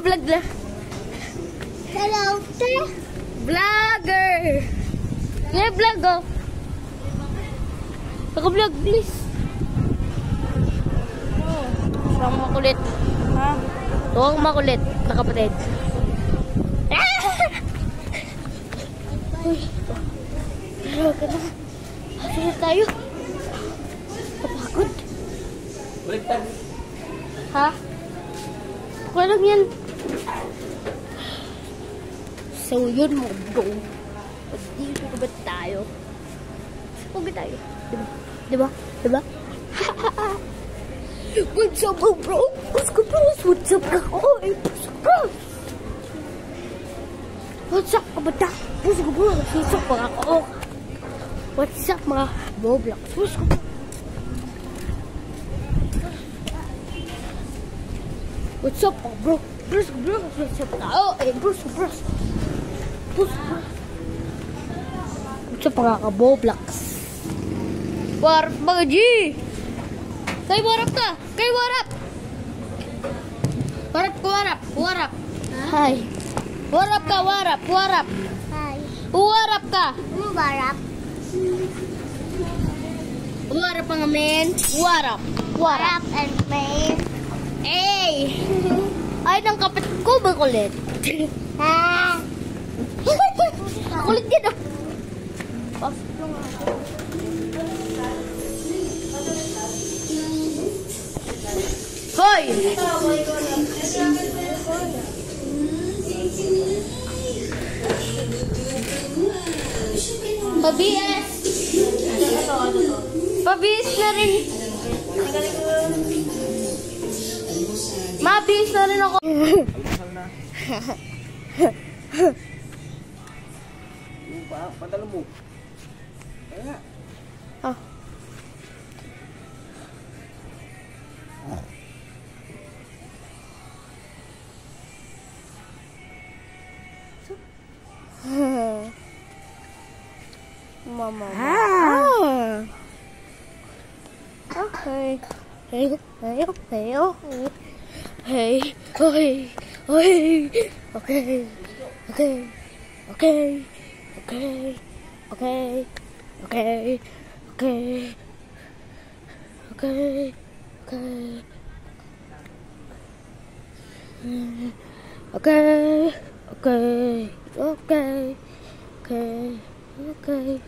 Nag-vlog na. Hello, sir. Vlogger! Yeah, vlog, oh. Naka-vlog, please. Siyang makulit. Ha? Huwag makulit, nakapatid. Uy. Hello, ka na. Hasil tayo. Kapagod. Baliktad. Ha? Okay lang yan. So, yun mo, bro. Dito ka ba tayo? Huwag tayo. Diba? Diba? What's up, bro? What's up, bro? What's up, bro? What's up, bro? What's up, kabata? What's up, bro? What's up, mga ko? What's up, mga Roblox? What's up, bro? What's up, bro? What's up, bro? What's up, tao? Eh, bro, bro. What's up, mga ka-Roblox? Warap, mga G! Kay warap ka! Kay warap! Warap ka, warap! Warap! Hi! Warap ka, warap! Warap! Hi. Warap ka! Mubarak. Warap mga men! Warap! Warap and May. Hey! Ay, ng kapit ko ba kulit? Ha? Kulit din ah! Pasok lang ako. Hoy! Pabis! Pabis na rin. Mabis na rin ako. Padala mo. Kaya. Ah. Mama. Ah. Okay. Hey, hey, hey, hey, hey, hey. Okay. Okay. Okay. Okay. Okay. Okay. Okay. Okay. Okay. Okay. Okay. Okay. Okay. Okay.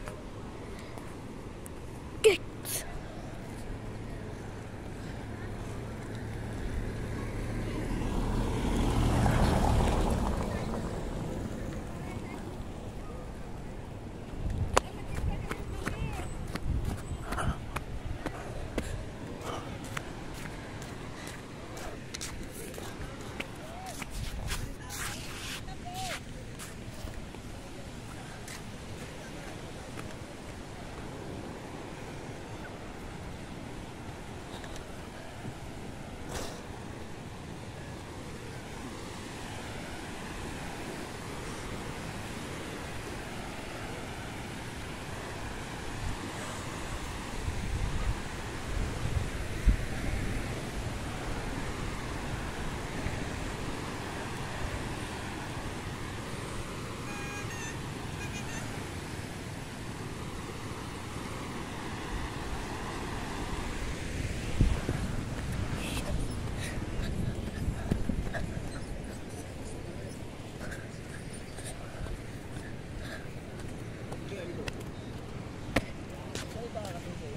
Good.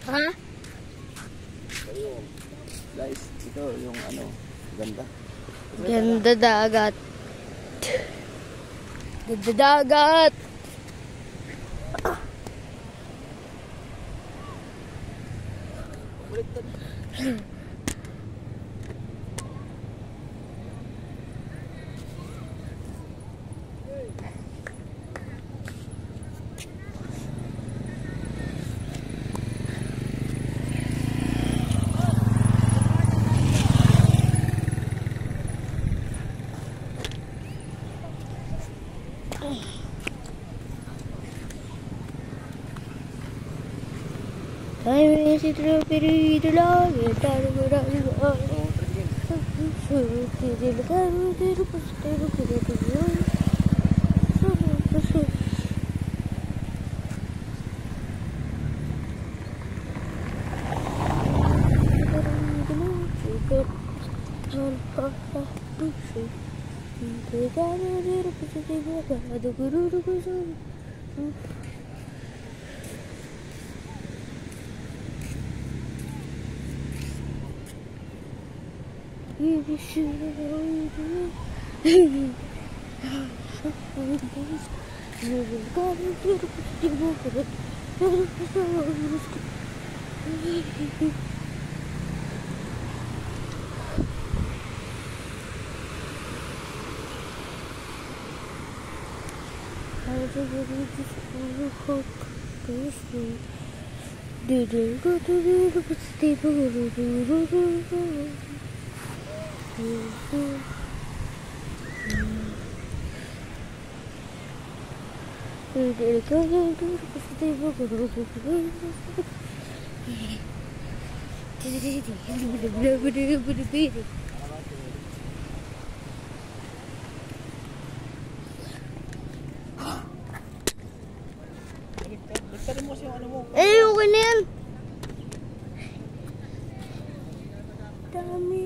Ha? Guys, ito yung ano, ganda. Ganda dagat. Ganda dagat. Ay, si Tropiri, ito lang. Baliktadin mo kasi yung ano mo. Eh, okay na yan. Dami.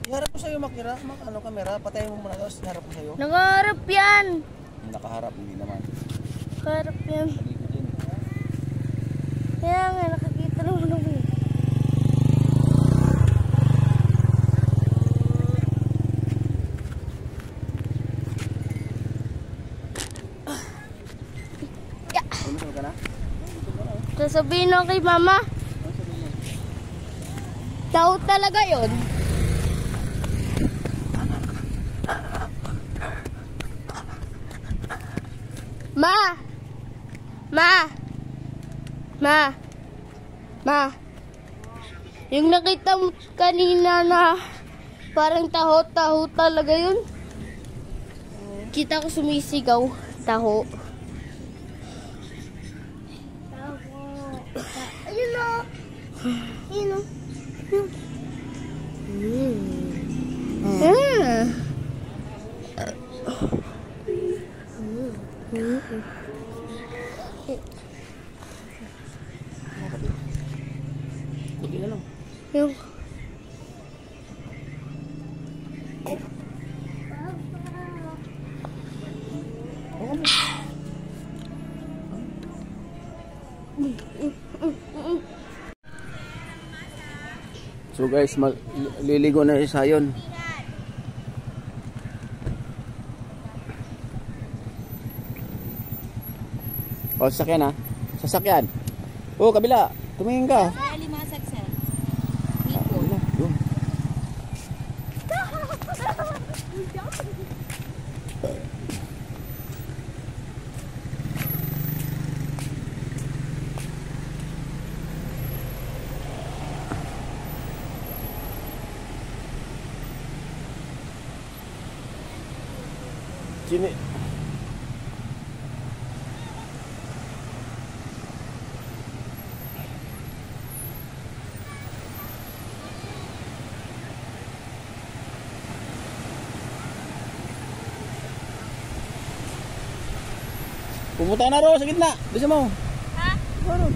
Iharap ko sa'yo, Makira. Ano, kamera. Patayin mo muna. Tapos iharap ko sa'yo. Nakaharap yan. Nakaharap, hindi naman. Nakaharap yan. Palikod din. Kaya nga, nakakita naman ako. Umusal ka na? Sasabihin lang kay mama. Tao talaga yon. Ma! Ma! Ma! Ma! Yung nakita mo kanina na parang taho-taho talaga yun. Kita ko sumisigaw. Taho. Ayun o. Ayun o. Kunti na lang. Yung So guys, liligo na si Sayon. O, sasakyan ha. Sasakyan. O, kabila. Tumingin ka. Alimasag sir. Kabila. Yun. Sini. Pumunta na ro sa gitna. Bisa mo. Ha? Ro.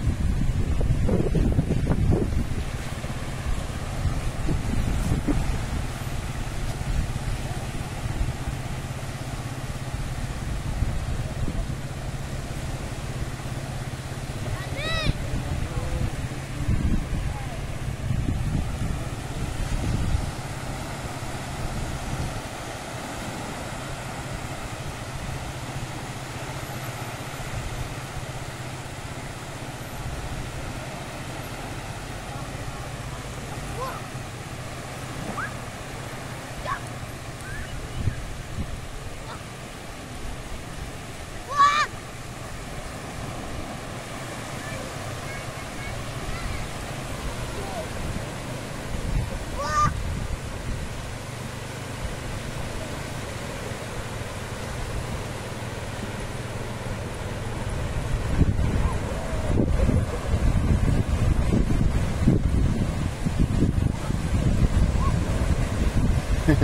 So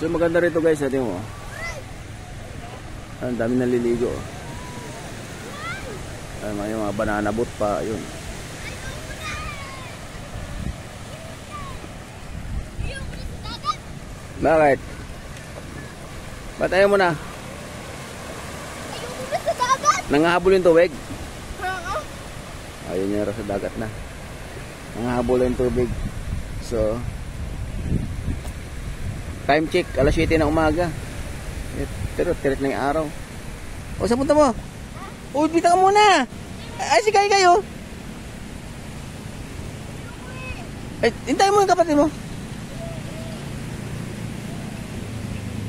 maganda rito guys, tingnan mo. Ang dami naliligo. Ay, may mga banana boat pa, yun. Bakit? Ba't ayaw mo na? Ayoko na sa dagat. Nangahabol yung tubig? Oo. Ayun yung sa dagat na. Nangahabol yung tubig. So, time check, alas 7 ng umaga. Pero tirit na yung araw. O, saan punta mo? O, dito ka muna. Ay, sigay kayo. Ay, hintayin mo yung kapatid mo.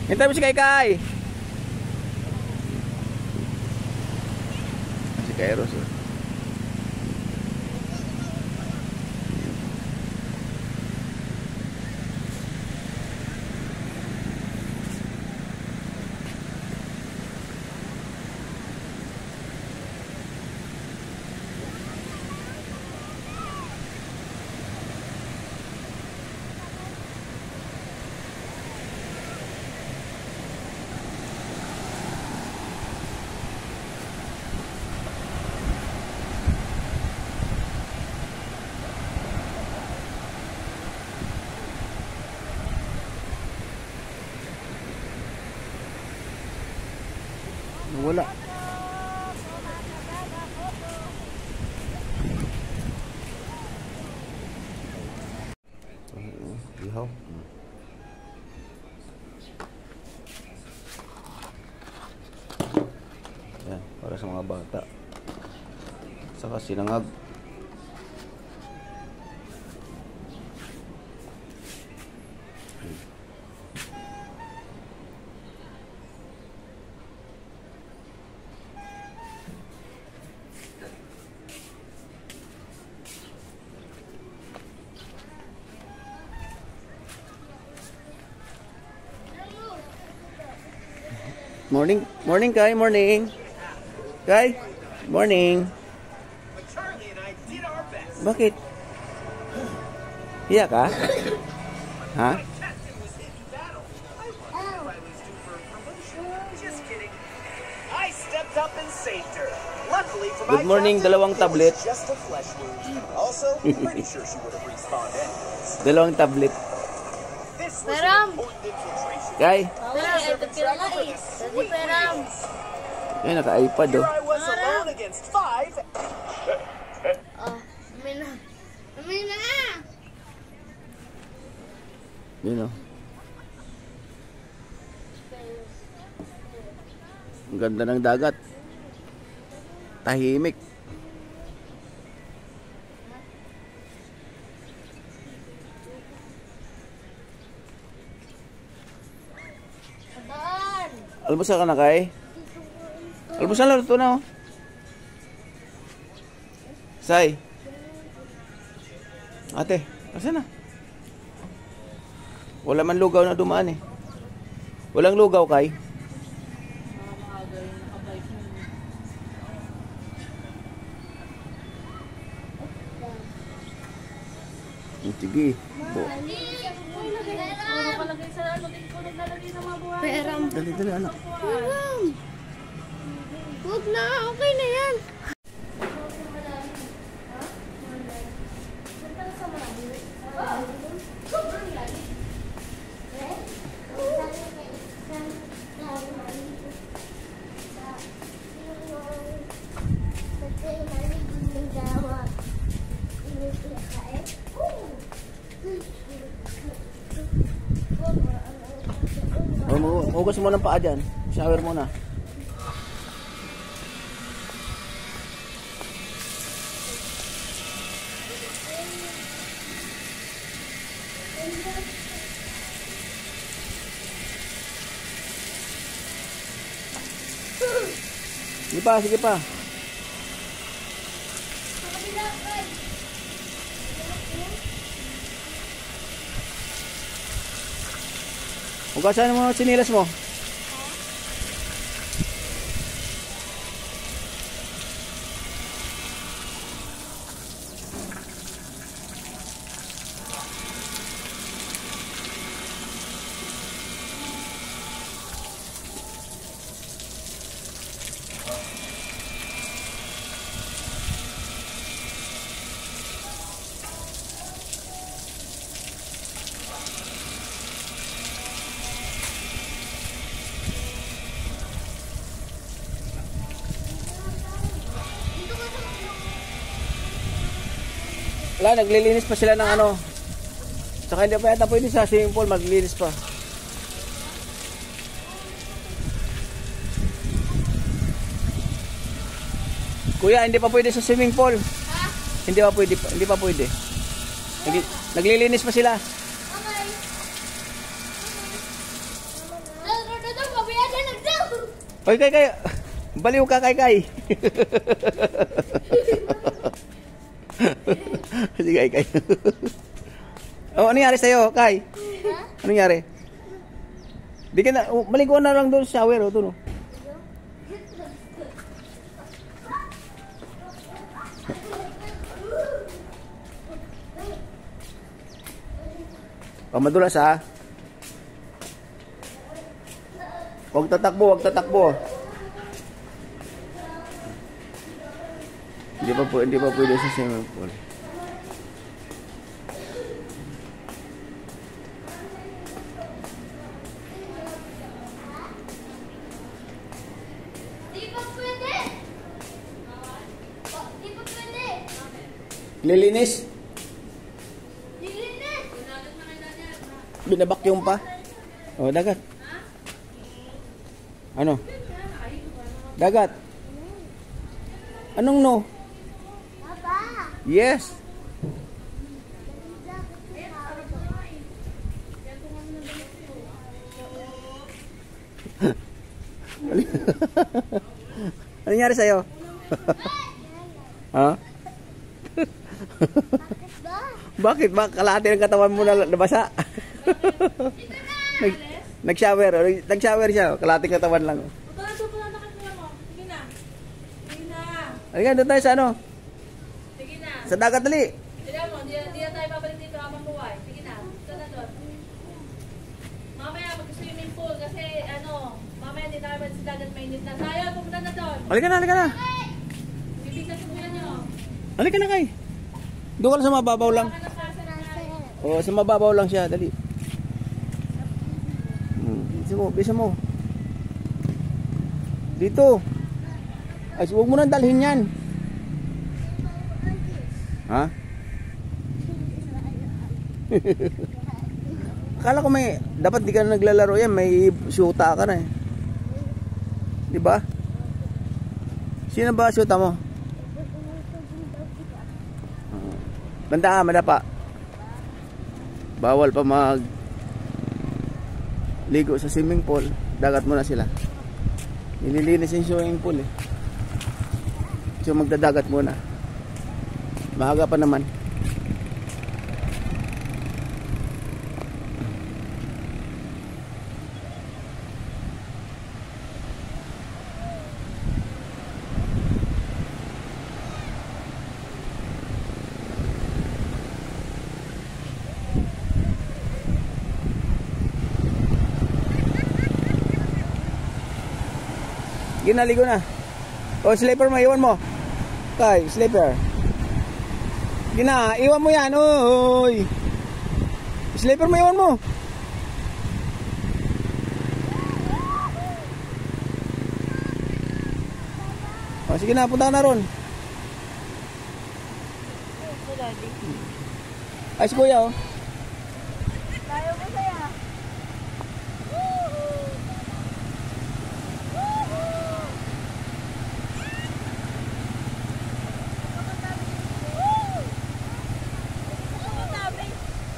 Hintayin mo si Kai. Si Kairos. Oh. Wala. Ihaw. Yan, para sa mga bata. Saka sinangag. Morning Kai, morning. Kai, morning. Bakit? Iya ka? Ha? Good morning, dalawang tablet. Dalawang tablet. Peram! Kay? Peram, ito pila nga eh. Dati Peram. Ay, naka-iPad oh. Oh, amin na. Amin na! Yun oh. Ang ganda ng dagat. Tahimik. Daan! Almusal ka na Kay? Almusal na, luto na oh. Say. Ate, asan na? Wala man lugaw na dumaan eh. Walang lugaw Kay? Sige. Peram. Dali, anak. Peram! Huwag na, okay na yan. Hugas mo ng paa dyan. Shower muna. Sige pa, sige pa. Hugasan mo ang sinilas mo. Wala, naglilinis pa sila ng ano. Saka hindi pa yata pwede sa swimming pool, maglilinis pa. Kuya, hindi pa pwede sa swimming pool. Ha? Hindi pa pwede, hindi pa pwede. Naglilinis pa sila. Okay. Daw, pabayaan na lang daw. Oy, kay. Baliw ka, kay. Sige, kay. Oh, ano nangyari sa'yo, kay? Ano nangyari? Di ka na, maligo na lang doon sa shower, oh, doon, oh. Oh, madulas, ha? Huwag tatakbo, huwag tatakbo. Hindi pa pwede sa swimming pool. Di pa pwede. Di pa pwede. Lilinis? Nilinis. Binabakyong pa? Oh, dagat. Ano? Dagat. Anong no? Papa. Yes. Ano nangyari sa'yo? Ha? Bakit ba? Kalahati ng katawan mo na nabasa? Nag-shower. Nag-shower siya. Kalahati ng katawan lang. Halika, doon tayo sa ano? Sige na. Sa dagat, dali. Tignan mo, hindi na tayo babalik dito habang buhay. Sige na. Ito na doon. Mamaya mag-swimming pool kasi ano, mamaya hindi tayo sa dagat mainit na. Tayo, pumunta na doon. Halika na, halika na. Bibig na subuyan nyo. Halika na, kay. Doon ka lang sa mababaw lang. Oo, sa mababaw lang siya, dali. Bisa mo. Dito. Ay, huwag mo nang dalhin yan. Ha? Akala ko dapat di ka na naglalaro yan, may shoota ka na eh. Di ba? Sino ba shoota mo? Banda ka, madapa. Bawal pa ligo sa swimming pool. Dagat mo na sila. Nililinis yung swimming pool eh. So magdadagat muna. Maaga pa naman. Ginaligo na. O, slipper mo, iwan mo. Kay, slipper. Gina, iwan mo yan. Oy. Slipper mo, iwan mo. O, sige na, punta ka na ron. Ay, si kuya, oh. Tayo ko saya.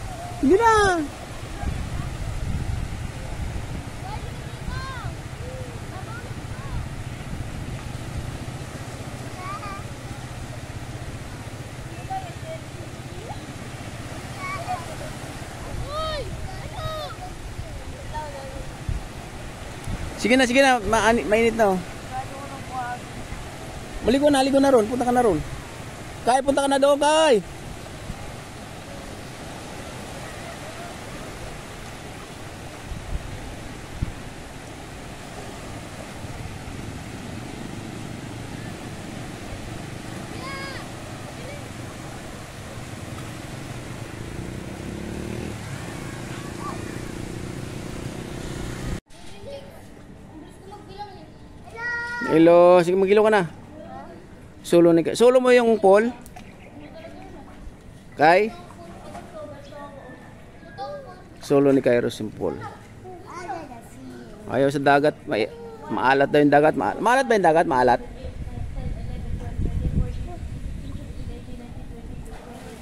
Sige na. Sige na. Mainit na, oh. Maligo na ron. Punta ka na ron. Kay, punta ka na doon, Kay. Hello, sige magilo ka na. Solo mo yung pool. Kay? Solo ni Cairo Simple. Ayaw sa dagat. Maalat daw yung dagat. Maalat ba yung dagat? Maalat?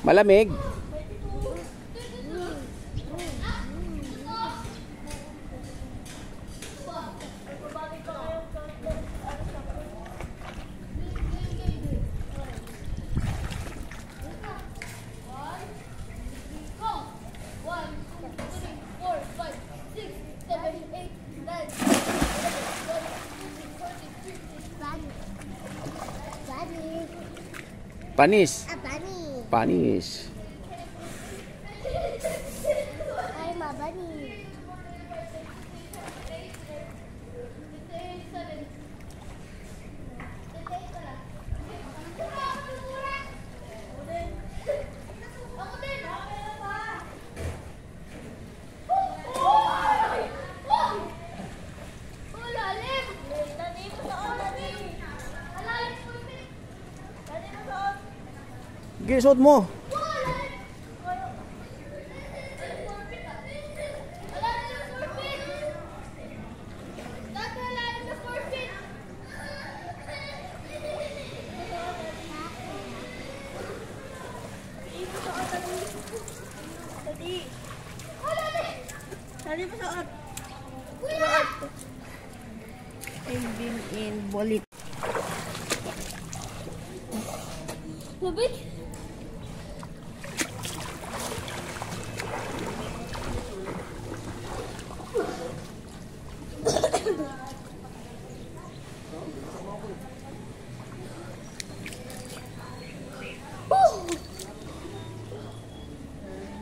Malamig. Panis. Bunny. Panis. I'm a bunny. Gisot mo. Sali pa sa at. Engine in bolit. Tubig?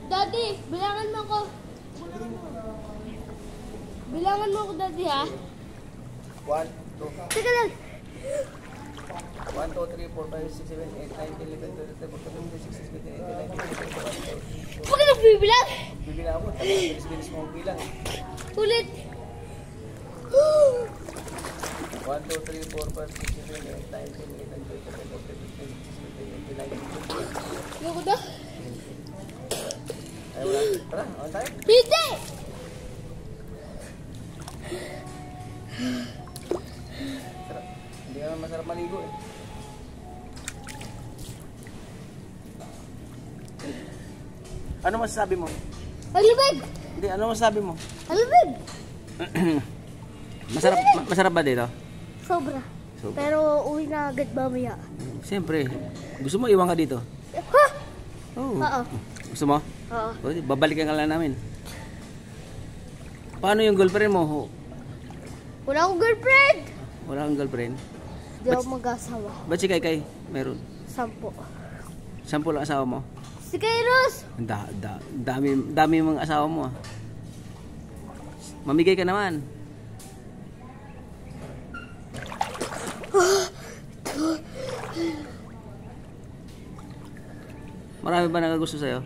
Daddy, bilangan mo ko. Bilangan mo ko, Daddy, ha? 1, 2, Teka lang. 1, 2, 3, 4, 5, 6, 7, 8, 9, 10, 11, 12, 13, 14, 15, 16, 17, 18, 19, 20, 21, 22. Huwag ka nagbibilang. Bibila ako. Bilis-bilis mo bilang. Ulit. 1, 2, 3, 4, 5, 6, 7, 8, 9, 10, 11, 12, 13, 14, 15, 16, 17, 18, 19, 20. Ayoko na. Ay, wala. Tara, on tayo. Hindi! Sarap. Hindi naman masarap maligo eh. Ano masasabi mo? Ang lubig! Hindi, ano masasabi mo? Ang lubig! Masarap ba dito? Sobra. Sobra. Pero uwi na agad mamaya. Siyempre. Gusto mo iwan ka dito? Ha? Oo. Oo. Gusto mo? Oo. O, babalikan ka lang namin. Paano yung girlfriend mo? Wala akong girlfriend! Wala kang girlfriend? Di ako mag-asawa. Ba't si Kay meron? 10. 10 lang asawa mo? Si Kairos! Dami mga asawa mo ah. Mamigay ka naman. Marami ba nakagusto sa'yo?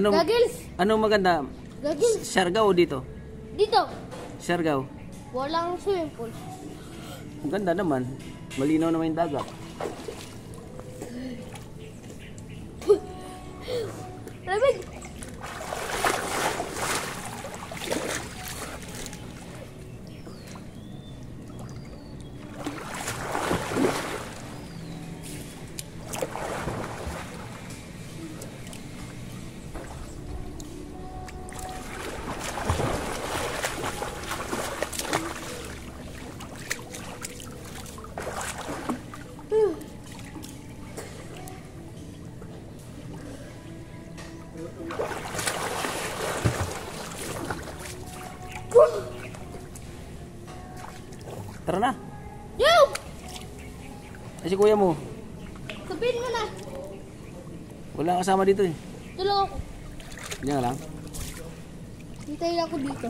Gagils! Anong maganda? Gagils! Siargao o dito? Dito! Siargao. Walang swimming pool. Ang ganda naman. Malinaw naman yung dagat. Lamig! Tara na. Yo! Ay, si kuya mo. Sabihin mo na. Wala kang kasama dito eh. Tulong ako. Diyan ka lang. Hintayin ako dito.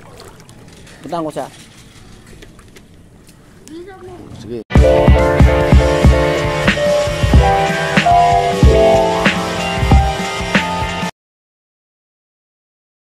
Puntahan ko siya. Dito mo. Sige.